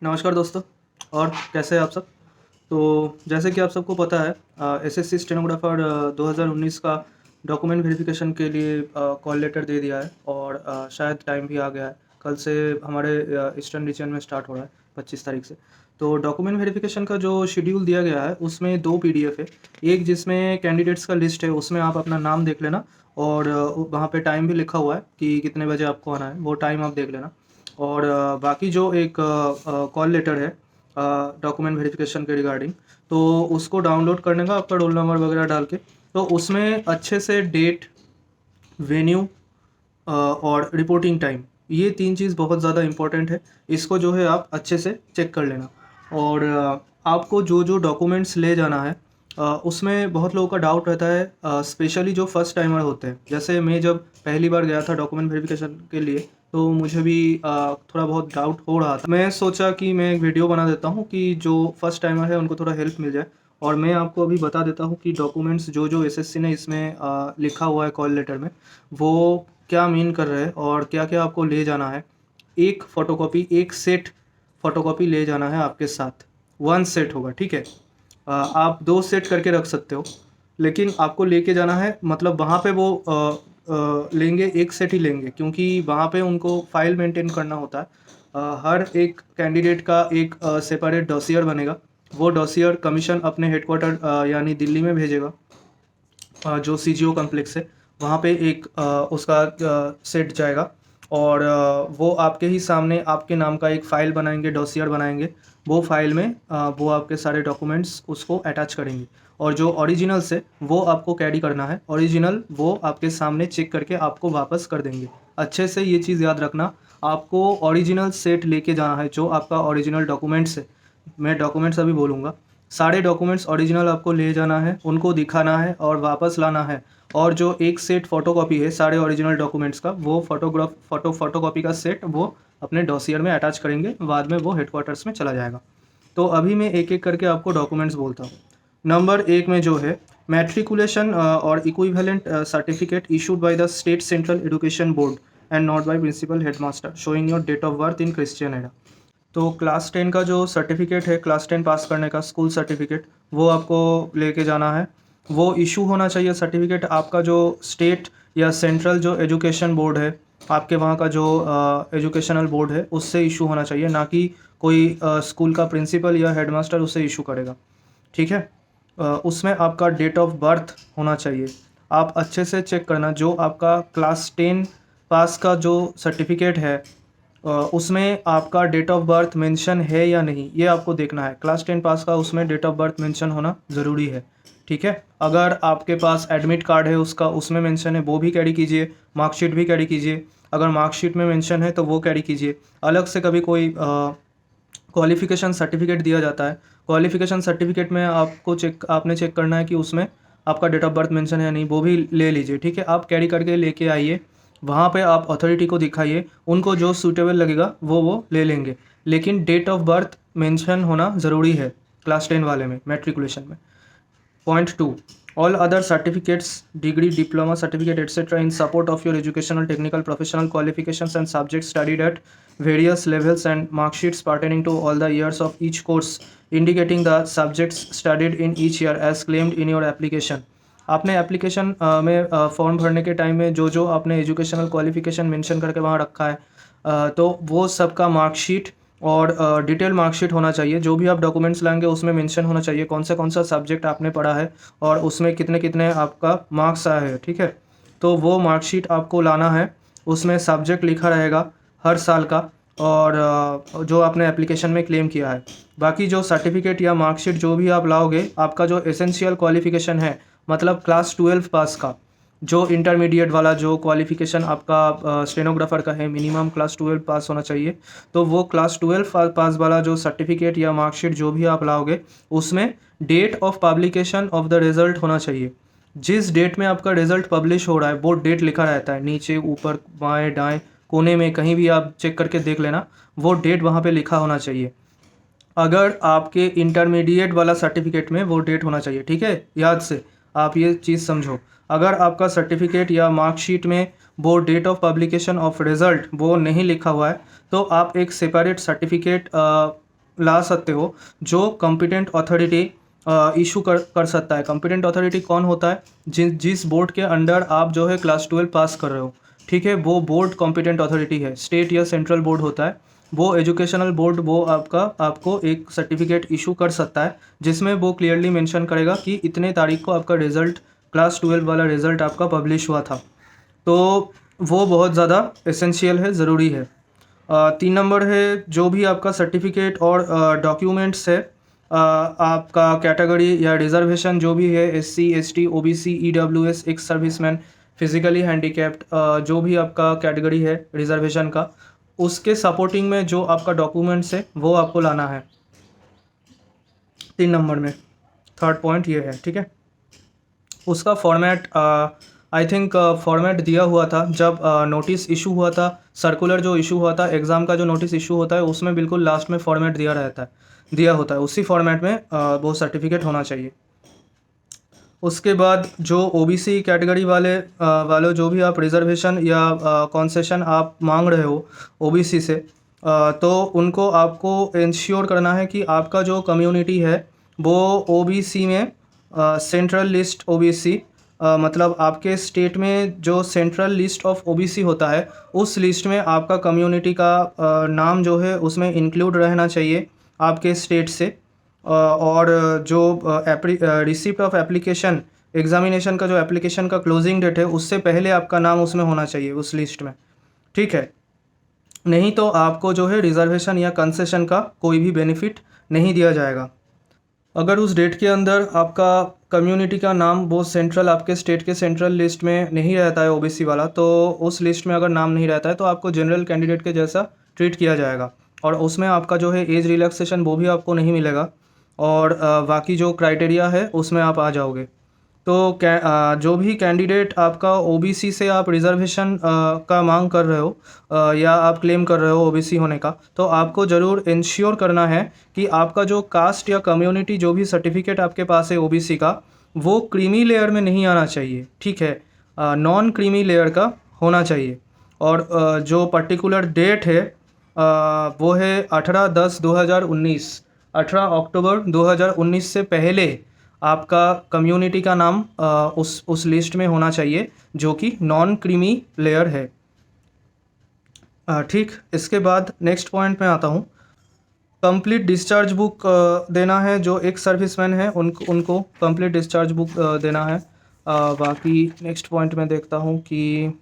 नमस्कार दोस्तों। और कैसे हैं आप सब। तो जैसे कि आप सबको पता है, एसएससी स्टेनोग्राफर 2019 का डॉक्यूमेंट वेरिफिकेशन के लिए कॉल लेटर दे दिया है और शायद टाइम भी आ गया है। कल से हमारे ईस्टर्न रीजन में स्टार्ट हो रहा है 25 तारीख से। तो डॉक्यूमेंट वेरिफिकेशन का जो शेड्यूल दिया गया है उसमें 2 पीडीएफ है। एक जिसमें कैंडिडेट्स का लिस्ट है, उसमें आप अपना नाम देख लेना और वहाँ पे टाइम भी लिखा हुआ है कि कितने बजे आपको आना है, वो टाइम आप देख लेना। और बाकी जो एक कॉल लेटर है डॉक्यूमेंट वेरिफिकेशन के रिगार्डिंग, तो उसको डाउनलोड करने का आपका रोल नंबर वगैरह डाल के, तो उसमें अच्छे से डेट, वेन्यू और रिपोर्टिंग टाइम, ये 3 चीज़ बहुत ज़्यादा इम्पोर्टेंट है। इसको जो है आप अच्छे से चेक कर लेना। और आपको जो जो डॉक्यूमेंट्स ले जाना है, उसमें बहुत लोगों का डाउट रहता है, स्पेशली जो फर्स्ट टाइमर होते हैं। जैसे मैं जब पहली बार गया था डॉक्यूमेंट वेरिफिकेशन के लिए, तो मुझे भी थोड़ा बहुत डाउट हो रहा था। मैं सोचा कि मैं एक वीडियो बना देता हूँ कि जो फर्स्ट टाइमर है उनको थोड़ा हेल्प मिल जाए। और मैं आपको अभी बता देता हूँ कि डॉक्यूमेंट्स जो जो एसएससी ने इसमें लिखा हुआ है कॉल लेटर में, वो क्या मीन कर रहे हैं और क्या क्या आपको ले जाना है। एक फ़ोटोकॉपी, एक सेट फ़ोटोकॉपी ले जाना है आपके साथ। 1 सेट होगा, ठीक है। आप 2 सेट करके रख सकते हो, लेकिन आपको लेके जाना है। मतलब वहाँ पे वो लेंगे, एक सेट ही लेंगे, क्योंकि वहाँ पे उनको फाइल मेंटेन करना होता है। हर एक कैंडिडेट का एक सेपरेट डॉसियर बनेगा। वो डॉसियर कमीशन अपने हेडक्वार्टर यानी दिल्ली में भेजेगा, जो सीजीओ कॉम्प्लेक्स है वहाँ पे एक उसका सेट जाएगा। और वो आपके ही सामने आपके नाम का एक फ़ाइल बनाएंगे, डॉसियर बनाएंगे। वो फाइल में वो आपके सारे डॉक्यूमेंट्स उसको अटैच करेंगे। और जो ओरिजिनल्स है वो आपको कैरी करना है। ओरिजिनल वो आपके सामने चेक करके आपको वापस कर देंगे। अच्छे से ये चीज़ याद रखना, आपको ओरिजिनल सेट लेके जाना है। जो आपका ओरिजिनल डॉक्यूमेंट्स है, मैं डॉक्यूमेंट्स अभी बोलूँगा, सारे डॉक्यूमेंट्स ओरिजिनल आपको ले जाना है, उनको दिखाना है और वापस लाना है। और जो एक सेट फ़ोटोकॉपी है सारे ओरिजिनल डॉक्यूमेंट्स का, वो फ़ोटोकॉपी का सेट वो अपने डॉसियर में अटैच करेंगे। बाद में वो हेडक्वार्टर्स में चला जाएगा। तो अभी मैं एक एक करके आपको डॉक्यूमेंट्स बोलता हूँ। नंबर 1 में जो है, मैट्रिकुलेशन और equivalent certificate issued by the state central education board and not by principal headmaster showing your date of birth in Christian era. तो क्लास 10 का जो सर्टिफिकेट है, क्लास 10 पास करने का स्कूल सर्टिफिकेट, वो आपको लेके जाना है। वो इशू होना चाहिए सर्टिफिकेट आपका जो स्टेट या सेंट्रल जो एजुकेशन बोर्ड है, आपके वहाँ का जो एजुकेशनल बोर्ड है, उससे इशू होना चाहिए, ना कि कोई स्कूल का प्रिंसिपल या हेडमास्टर उसे इशू करेगा, ठीक है। उसमें आपका डेट ऑफ बर्थ होना चाहिए। आप अच्छे से चेक करना, जो आपका क्लास 10 पास का जो सर्टिफिकेट है, उसमें आपका डेट ऑफ बर्थ मेंशन है या नहीं, ये आपको देखना है। क्लास 10 पास का उसमें डेट ऑफ बर्थ मेंशन होना ज़रूरी है, ठीक है। अगर आपके पास एडमिट कार्ड है उसका, उसमें मेंशन है, वो भी कैरी कीजिए। मार्कशीट भी कैरी कीजिए। अगर मार्कशीट में मेंशन है तो वो कैरी कीजिए। अलग से कभी कोई क्वालिफ़िकेशन सर्टिफिकेट दिया जाता है, क्वालिफ़िकेशन सर्टिफिकेट में आपने चेक करना है कि उसमें आपका डेट ऑफ बर्थ मेंशन है या नहीं, वो भी ले लीजिए, ठीक है। आप कैरी करके लेके आइए। वहाँ पे आप अथॉरिटी को दिखाइए, उनको जो सूटेबल लगेगा वो ले लेंगे। लेकिन डेट ऑफ बर्थ मेंशन होना ज़रूरी है क्लास 10 वाले में, मैट्रिकुलेशन में। Point 2. All other certificates, degree, diploma, certificate, etc. in support of your educational, technical, professional qualifications and subjects studied at various levels and mark sheets pertaining to all the years of each course, indicating the subjects studied in each year as claimed in your application. आपने application में form भरने के time में जो जो आपने educational qualification mention करके वहाँ रखा है, तो वो सबका मार्कशीट और डिटेल मार्कशीट होना चाहिए। जो भी आप डॉक्यूमेंट्स लाएंगे उसमें मेंशन होना चाहिए कौन सा सब्जेक्ट आपने पढ़ा है और उसमें कितने कितने आपका मार्क्स आए हैं, ठीक है। तो वो मार्कशीट आपको लाना है। उसमें सब्जेक्ट लिखा रहेगा हर साल का, और जो आपने एप्लीकेशन में क्लेम किया है। बाकी जो सर्टिफिकेट या मार्कशीट जो भी आप लाओगे, आपका जो एसेंशियल क्वालिफिकेशन है, मतलब क्लास 12 पास का, जो इंटरमीडिएट वाला जो क्वालिफिकेशन आपका स्टेनोग्राफर का है, मिनिमम क्लास 12 पास होना चाहिए। तो वो क्लास 12 पास वाला जो सर्टिफिकेट या मार्कशीट जो भी आप लाओगे, उसमें date of publication of the result होना चाहिए। जिस डेट में आपका रिज़ल्ट पब्लिश हो रहा है वो डेट लिखा रहता है नीचे, ऊपर, बाएं, दाएं कोने में, कहीं भी आप चेक करके देख लेना, वो डेट वहाँ पे लिखा होना चाहिए। अगर आपके इंटरमीडिएट वाला सर्टिफिकेट में वो डेट होना चाहिए, ठीक है। याद से आप ये चीज़ समझो। अगर आपका सर्टिफिकेट या मार्कशीट में वो date of publication of result वो नहीं लिखा हुआ है, तो आप एक सेपरेट सर्टिफिकेट ला सकते हो जो कॉम्पिटेंट अथॉरिटी इशू कर सकता है। कॉम्पिटेंट अथॉरिटी कौन होता है? जिस बोर्ड के अंडर आप जो है क्लास 12 पास कर रहे हो, ठीक है, वो बोर्ड कॉम्पिटेंट अथॉरिटी है। स्टेट या सेंट्रल बोर्ड होता है, वो एजुकेशनल बोर्ड, वो आपको एक सर्टिफिकेट इशू कर सकता है जिसमें वो क्लियरली मेंशन करेगा कि इतने तारीख को आपका रिज़ल्ट, क्लास 12 वाला रिज़ल्ट आपका पब्लिश हुआ था। तो वो बहुत ज़्यादा एसेंशियल है, ज़रूरी है। 3 नंबर है, जो भी आपका सर्टिफिकेट और डॉक्यूमेंट्स है, आपका कैटेगरी या रिजर्वेशन जो भी है, SC ST OBC EWS, ex serviceman, physically handicapped, जो भी आपका कैटेगरी है रिजर्वेशन का, उसके सपोर्टिंग में जो आपका डॉक्यूमेंट्स है वो आपको लाना है 3 नंबर में। थर्ड पॉइंट ये है, ठीक है। उसका फॉर्मेट आई थिंक फॉर्मेट दिया हुआ था जब नोटिस इशू हुआ था, सर्कुलर जो इशू हुआ था, एग्ज़ाम का जो नोटिस इशू होता है उसमें बिल्कुल लास्ट में फॉर्मेट दिया होता है, उसी फॉर्मेट में वो सर्टिफिकेट होना चाहिए। उसके बाद जो OBC कैटेगरी वाले जो भी आप रिजर्वेशन या कॉन्सेशन आप मांग रहे हो OBC से, तो उनको आपको इंश्योर करना है कि आपका जो कम्युनिटी है वो OBC में सेंट्रल लिस्ट OBC, मतलब आपके स्टेट में जो सेंट्रल लिस्ट ऑफ OBC होता है उस लिस्ट में आपका कम्युनिटी का नाम जो है उसमें इंक्लूड रहना चाहिए आपके स्टेट से। और जो रिसिप्ट ऑफ एप्लीकेशन, एग्जामिनेशन का जो एप्लीकेशन का क्लोजिंग डेट है उससे पहले आपका नाम उसमें होना चाहिए उस लिस्ट में, ठीक है। नहीं तो आपको जो है रिजर्वेशन या कंसेशन का कोई भी बेनिफिट नहीं दिया जाएगा। अगर उस डेट के अंदर आपका कम्युनिटी का नाम वो सेंट्रल, आपके स्टेट के सेंट्रल लिस्ट में नहीं रहता है OBC वाला, तो उस लिस्ट में अगर नाम नहीं रहता है तो आपको जनरल कैंडिडेट के जैसा ट्रीट किया जाएगा और उसमें आपका जो है एज रिलैक्सेशन वो भी आपको नहीं मिलेगा और बाकी जो क्राइटेरिया है उसमें आप आ जाओगे। तो जो भी कैंडिडेट आपका OBC से आप रिजर्वेशन का मांग कर रहे हो या आप क्लेम कर रहे हो OBC होने का, तो आपको ज़रूर इंश्योर करना है कि आपका जो कास्ट या कम्युनिटी जो भी सर्टिफिकेट आपके पास है OBC का, वो क्रीमी लेयर में नहीं आना चाहिए, ठीक है, नॉन क्रीमी लेयर का होना चाहिए। और जो पर्टिकुलर डेट है वो है 18/10/2019, 18 अक्टूबर 2019 से पहले आपका कम्युनिटी का नाम उस लिस्ट में होना चाहिए जो कि नॉन क्रीमी लेयर है, ठीक। इसके बाद नेक्स्ट पॉइंट में आता हूँ। कंप्लीट डिस्चार्ज बुक देना है, जो एक सर्विसमैन है उनको कंप्लीट डिस्चार्ज बुक देना है। बाकी नेक्स्ट पॉइंट में देखता हूँ कि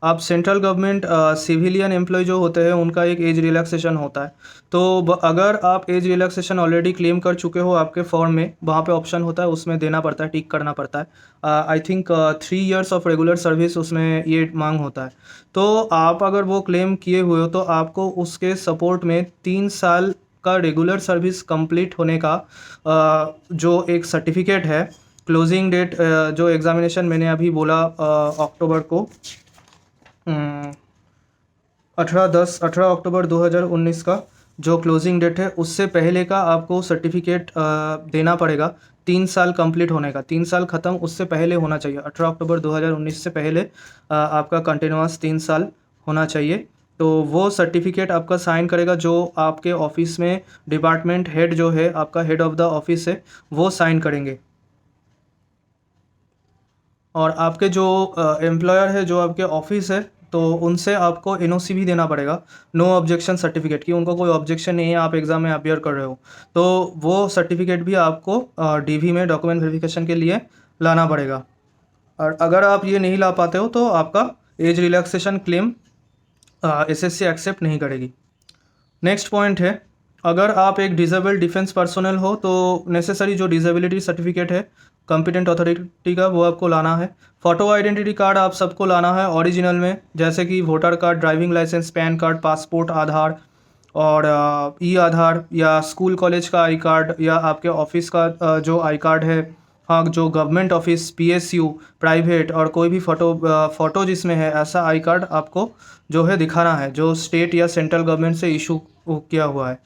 आप सेंट्रल गवर्नमेंट सिविलियन एम्प्लॉय जो होते हैं उनका एक एज रिलैक्सेशन होता है। तो अगर आप एज रिलैक्सेशन ऑलरेडी क्लेम कर चुके हो, आपके फॉर्म में वहाँ पे ऑप्शन होता है, उसमें देना पड़ता है, टिक करना पड़ता है। I think 3 years of regular service उसमें ये मांग होता है। तो आप अगर वो क्लेम किए हुए हो तो आपको उसके सपोर्ट में 3 साल का रेगुलर सर्विस कंप्लीट होने का जो एक सर्टिफिकेट है, क्लोजिंग डेट जो एग्ज़ामिनेशन मैंने अभी बोला अक्टूबर को 18 अक्टूबर 2019 का जो क्लोजिंग डेट है उससे पहले का आपको सर्टिफिकेट देना पड़ेगा 3 साल कंप्लीट होने का। 3 साल ख़त्म उससे पहले होना चाहिए, 18 अक्टूबर 2019 से पहले आपका कंटिन्यूअस 3 साल होना चाहिए। तो वो सर्टिफिकेट आपका साइन करेगा जो आपके ऑफिस में डिपार्टमेंट हेड जो है, आपका हेड ऑफ़ द ऑफिस है, वो साइन करेंगे। और आपके जो एम्प्लॉयर है, जो आपके ऑफिस है, तो उनसे आपको NOC भी देना पड़ेगा, नो ऑब्जेक्शन सर्टिफिकेट, कि उनको कोई ऑब्जेक्शन नहीं है, आप एग्ज़ाम में अपीयर कर रहे हो, तो वो सर्टिफिकेट भी आपको DV में डॉक्यूमेंट वेरिफिकेशन के लिए लाना पड़ेगा। और अगर आप ये नहीं ला पाते हो तो आपका age relaxation claim SSC accept नहीं करेगी। नेक्स्ट पॉइंट है, अगर आप एक डिसेबल्ड डिफेंस पर्सोनल हो तो नेसेसरी जो डिसेबिलिटी सर्टिफिकेट है कॉम्पिटेंट अथॉरिटी का वो आपको लाना है। फ़ोटो आइडेंटिटी कार्ड आप सबको लाना है ओरिजिनल में, जैसे कि voter card, driving licence, PAN card, passport, Aadhaar और आधार या स्कूल कॉलेज का आई कार्ड या आपके ऑफिस का जो आई कार्ड है, हाँ, जो गवर्नमेंट ऑफिस, PSU, प्राइवेट और कोई भी फ़ोटो जिसमें है ऐसा आई कार्ड आपको जो है दिखाना है, जो स्टेट या सेंट्रल गवर्नमेंट से इशू किया हुआ है।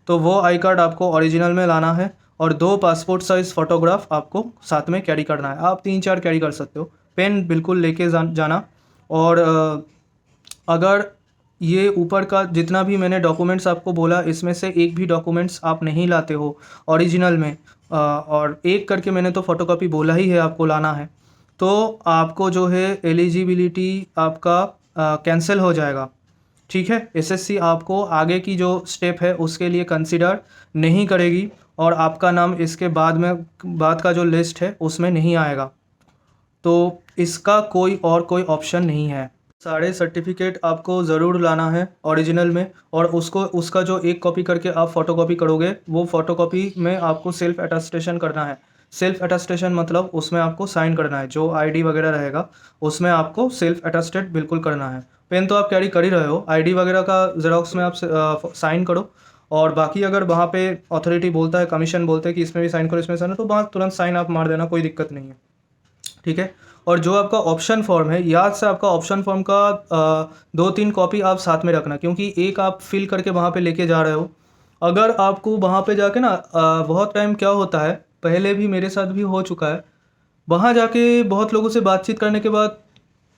तो वो आई कार्ड आपको ओरिजिनल में लाना है और 2 पासपोर्ट साइज़ फ़ोटोग्राफ आपको साथ में कैरी करना है। आप 3-4 कैरी कर सकते हो, पेन बिल्कुल लेके जाना। और अगर ये ऊपर का जितना भी मैंने डॉक्यूमेंट्स आपको बोला, इसमें से एक भी डॉक्यूमेंट्स आप नहीं लाते हो ओरिजिनल में, और एक करके मैंने तो फ़ोटोकॉपी बोला ही है आपको लाना है, तो आपको जो है एलिजिबिलिटी आपका कैंसिल हो जाएगा। ठीक है, एसएससी आपको आगे की जो स्टेप है उसके लिए कंसिडर नहीं करेगी, और आपका नाम इसके बाद का जो लिस्ट है उसमें नहीं आएगा। तो इसका कोई ऑप्शन नहीं है। सारे सर्टिफिकेट आपको ज़रूर लाना है ओरिजिनल में, और उसका जो एक कॉपी करके आप फ़ोटोकॉपी करोगे, वो फ़ोटोकॉपी में आपको सेल्फ अटेस्टेशन करना है। सेल्फ अटेस्टेशन मतलब उसमें आपको साइन करना है, जो आईडी वगैरह रहेगा उसमें आपको सेल्फ अटेस्टेड बिल्कुल करना है। पेन तो आप कैरी कर ही रहे हो, आईडी वगैरह का ज़ेरॉक्स में आप साइन करो, और बाकी अगर वहाँ पे अथॉरिटी बोलता है, कमीशन बोलते हैं कि इसमें भी साइन करो, इसमें साइन, तो वहाँ तुरंत साइन आप मार देना, कोई दिक्कत नहीं है। ठीक है, और जो आपका ऑप्शन फॉर्म है, याद से आपका ऑप्शन फॉर्म का 2-3 कॉपी आप साथ में रखना, क्योंकि एक आप फिल करके वहाँ पे लेके जा रहे हो। अगर आपको वहाँ पे जाके ना बहुत टाइम क्या होता है, पहले भी मेरे साथ भी हो चुका है, वहाँ जाके बहुत लोगों से बातचीत करने के बाद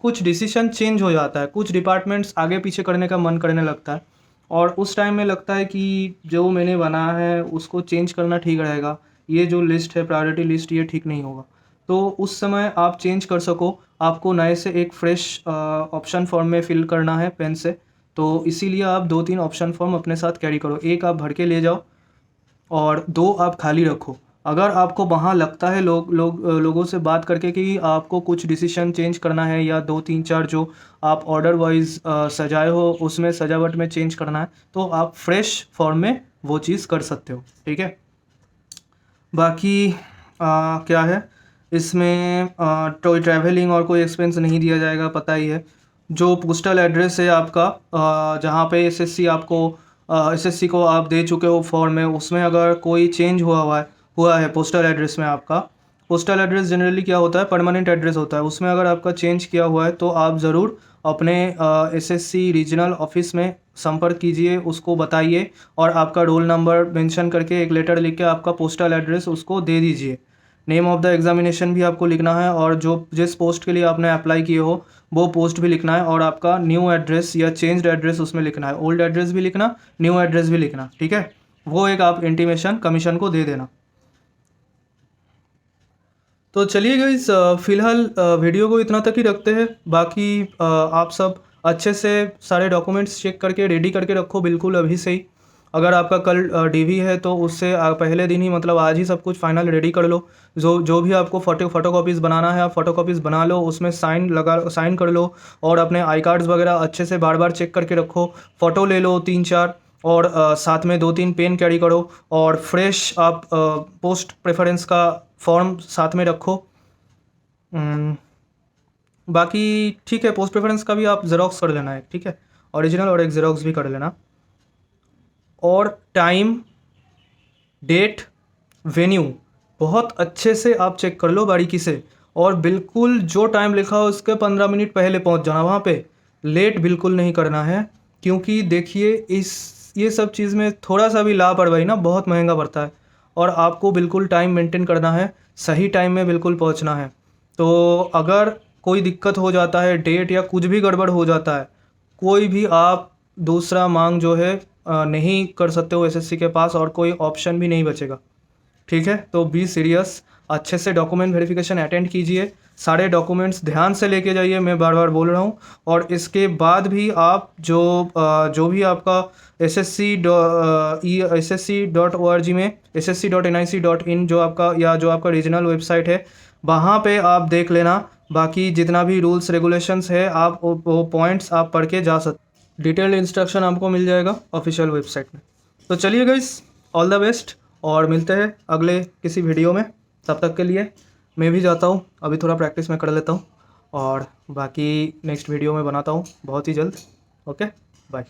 कुछ डिसीजन चेंज हो जाता है, कुछ डिपार्टमेंट्स आगे पीछे करने का मन करने लगता है, और उस टाइम में लगता है कि जो मैंने बनाया है उसको चेंज करना ठीक रहेगा, ये जो लिस्ट है प्रायोरिटी लिस्ट ये ठीक नहीं होगा। तो उस समय आप चेंज कर सको, आपको नए से एक फ्रेश ऑप्शन फॉर्म में फिल करना है पेन से, तो इसीलिए आप 2-3 ऑप्शन फॉर्म अपने साथ कैरी करो, एक आप भर के ले जाओ और 2 आप खाली रखो। अगर आपको वहाँ लगता है लोगों से बात करके कि आपको कुछ डिसीजन चेंज करना है, या 2-3-4 जो आप ऑर्डर वाइज सजाए हो उसमें सजावट में चेंज करना है, तो आप फ्रेश फॉर्म में वो चीज़ कर सकते हो। ठीक है, बाकी क्या है इसमें, कोई ट्रैवलिंग और कोई एक्सपेंस नहीं दिया जाएगा, पता ही है। जो पोस्टल एड्रेस है आपका, जहाँ पे एसएससी को आप दे चुके हो फॉर्म में, उसमें अगर कोई चेंज हुआ है पोस्टल एड्रेस में आपका, पोस्टल एड्रेस जनरली क्या होता है, परमानेंट एड्रेस होता है, उसमें अगर आपका चेंज किया हुआ है तो आप ज़रूर अपने एसएससी रीजनल ऑफिस में संपर्क कीजिए, उसको बताइए, और आपका रोल नंबर मेंशन करके एक लेटर लिख के आपका पोस्टल एड्रेस उसको दे दीजिए। नेम ऑफ़ द एग्ज़ामिनेशन भी आपको लिखना है, और जिस पोस्ट के लिए आपने अप्लाई किए हो वो पोस्ट भी लिखना है, और आपका न्यू एड्रेस या चेंज्ड एड्रेस उसमें लिखना है, ओल्ड एड्रेस भी लिखना, न्यू एड्रेस भी लिखना। ठीक है, वो एक आप इंटीमेशन कमीशन को दे देना। तो चलिए गाइस, फ़िलहाल वीडियो को इतना तक ही रखते हैं। बाकी आप सब अच्छे से सारे डॉक्यूमेंट्स चेक करके रेडी करके रखो बिल्कुल अभी से ही। अगर आपका कल डीवी है तो उससे पहले दिन ही, मतलब आज ही सब कुछ फाइनल रेडी कर लो। जो जो भी आपको फ़ोटोकॉपीज़ बनाना है आप फ़ोटोकॉपीज़ बना लो, उसमें साइन कर लो, और अपने आई कार्ड्स वगैरह अच्छे से बार बार चेक करके रखो। फ़ोटो ले लो 3-4, और साथ में 2-3 पेन कैरी करो, और फ्रेश आप पोस्ट प्रेफरेंस का फॉर्म साथ में रखो। उम, बाकी ठीक है, पोस्ट प्रेफरेंस का भी आप ज़ेरॉक्स कर लेना है, ठीक है, ओरिजिनल और एक ज़ेरॉक्स भी कर लेना। और टाइम, डेट, वेन्यू बहुत अच्छे से आप चेक कर लो बारीकी से, और बिल्कुल जो टाइम लिखा हो उसके 15 मिनट पहले पहुंच जाना वहाँ पे। लेट बिल्कुल नहीं करना है, क्योंकि देखिए ये सब चीज़ में थोड़ा सा भी लापरवाही ना बहुत महंगा पड़ता है, और आपको बिल्कुल टाइम मेंटेन करना है, सही टाइम में बिल्कुल पहुँचना है। तो अगर कोई दिक्कत हो जाता है, डेट या कुछ भी गड़बड़ हो जाता है, कोई भी आप दूसरा मांग जो है नहीं कर सकते हो एसएससी के पास, और कोई ऑप्शन भी नहीं बचेगा। ठीक है, तो बी सीरियस, अच्छे से डॉक्यूमेंट वेरिफिकेशन अटेंड कीजिए, सारे डॉक्यूमेंट्स ध्यान से लेके जाइए, मैं बार बार बोल रहा हूँ। और इसके बाद भी आप जो भी आपका SSC.org में ssc.nic.in जो आपका रीजनल वेबसाइट है, वहाँ पे आप देख लेना। बाकी जितना भी रूल्स रेगुलेशंस है आप वो पॉइंट्स आप पढ़ के जा सकते, डिटेल्ड इंस्ट्रक्शन आपको मिल जाएगा ऑफिशियल वेबसाइट में। तो चलिए गाइस, ऑल द बेस्ट, और मिलते हैं अगले किसी वीडियो में। तब तक के लिए मैं भी जाता हूँ, अभी थोड़ा प्रैक्टिस में कर लेता हूँ, और बाकी नेक्स्ट वीडियो में बनाता हूँ बहुत ही जल्द। Okay, bye.